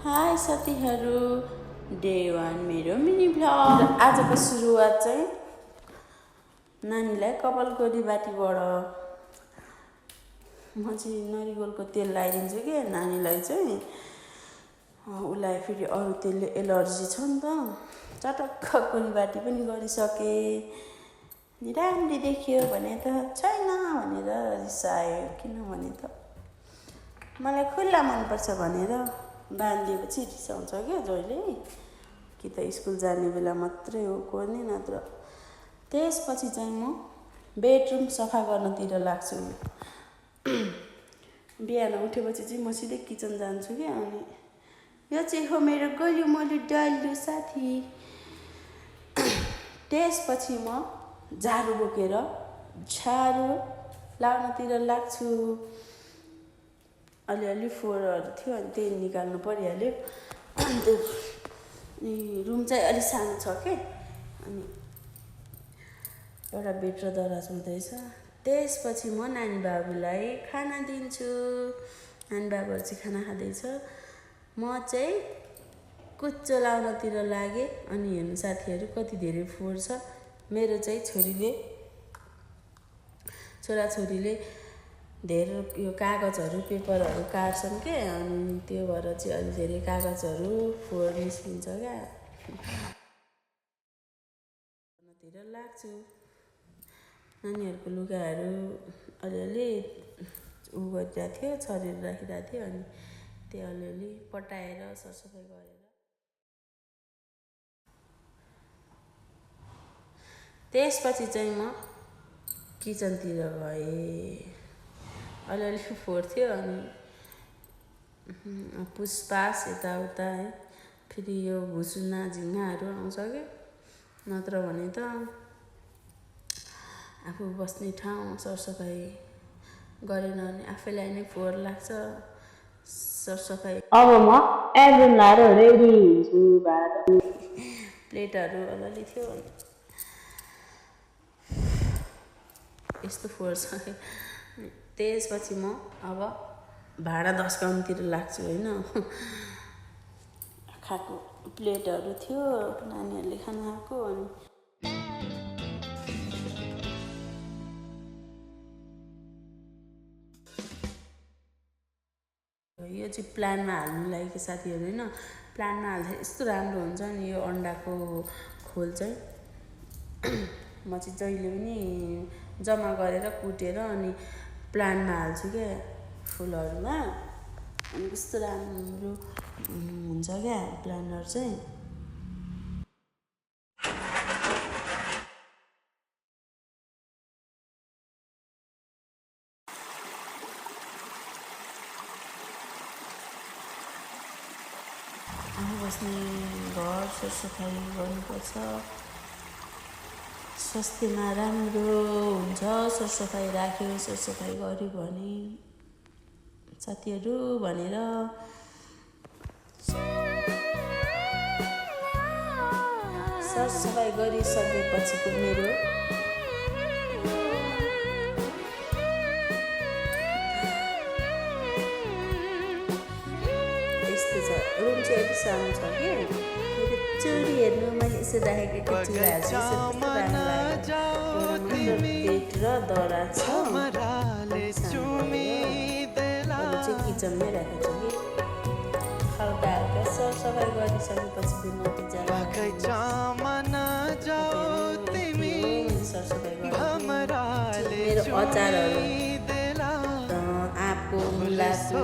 High साथीहरू, day 1 मेरो mini vlog. आजको सुरुवात चाहिँ नानीलाई कपालकोरीबाटीबाट म चाहिँ नरिवलको तेल लगाइदिन्छु कि नानीलाई चाहिँ उसलाई फेरि अरू तेलले एलर्जी छ नि त। चटक्क कोरीबाटी पनि गरिसकेँ। राम्ररी देखियो भने त छैन भनेर रिसायो, किनभने त मलाई खुल्ला मनपर्छ भनेर बाँधिदिएपछि रिसाउँछ क्या जहिले, कि त स्कुल जाने बेला मात्रै हो कोर्ने, नत्र त्यसपछि चाहिँ म बेडरुम सफा गर्नतिर लाग्छु। बिहान उठेपछि चाहिँ म सिधै किचन जान्छु क्या। अनि यो चाहिँ हो मेरो गोलु मोलु डल्लु साथी। त्यसपछि म झाडु बोकेर झाडु लाउनतिर लाग्छु। अलिअलि फोहोरहरू थियो अनि त्यही निकाल्नु परिहाल्यो। त्यो रुम चाहिँ अलिक सानो छ के, अनि एउटा बेड र दराज हुँदैछ। त्यसपछि म नानी बाबुलाई खाना दिन्छु। नानी बाबुहरू चाहिँ खाना खाँदैछ, म चाहिँ कुच्चो लाउनतिर लागेँ। अनि हेर्नु साथीहरू कति धेरै फोहोर छ। मेरो चाहिँ छोराछोरीले धेरै यो कागजहरू पेपरहरू काट्छन् के, अनि त्यो भएर चाहिँ अलि धेरै कागजहरू फोहोर निस्किन्छ क्या। तिर लाग्छु। नानीहरूको लुगाहरू अलिअलि गरिरहेको थियो, छरेर राखिरहेको थियो। अनि त्यो अलिअलि पटाएर सरसफाइ गरेर त्यसपछि चाहिँ म किचनतिर गएँ। अलिअलि फोहोर थियो, अनि पुसपास यताउता है। फेरि यो भुसुना झिङ्गाहरू आउँछ क्या, नत्र भने त आफू बस्ने ठाउँ सरसफाइ गरेन भने आफैलाई नै फोहोर लाग्छ। सरसफाइ अब म एब्रोन लाएर रेडी हुन्छु। प्लेटहरू अलिअलि थियो, यस्तो फोहोर छ। त्यसपछि म अब भाँडा धस्काउनुतिर लाग्छु होइन। खाएको प्लेटहरू थियो, नानीहरूले खाना खाएको। अनि यो चाहिँ प्लानमा हाल्नु लागेको साथीहरू होइन। प्लानमा हाल्दा यस्तो राम्रो हुन्छ नि यो अन्डाको खोल चाहिँ। म चाहिँ जहिले पनि जम्मा गरेर कुटेर अनि प्लानमा हाल्छु क्या फुलहरूमा। अनि कस्तो राम्रो हुन्छ क्या प्लान्टहरू चाहिँ। आफू बस्ने घर सरसफाइ गर्नुपर्छ। स्वास्थ्यमा राम्रो हुन्छ सरसफाइ राख्यो, सरसफाइ गर्यो भने साथीहरू भनेर। सरसफाइ गरिसकेपछिको मेरो यस्तो छ। रुम चाहिँ यति सानो छ कि मेरो चुरी हेर्नु मैले यसो राखेको चुराहरू चाहिँ यसो कस्तो राम्रो लाग्यो। एउटा बेड र दराज छ। अरू चाहिँ किचनमै राखेको छु कि। हल्का हल्का सरसफाइ गरिसकेपछि फेरि नतिजा सरसफाइ गरेर मेरो अचारहरू आँपको, मुलाको,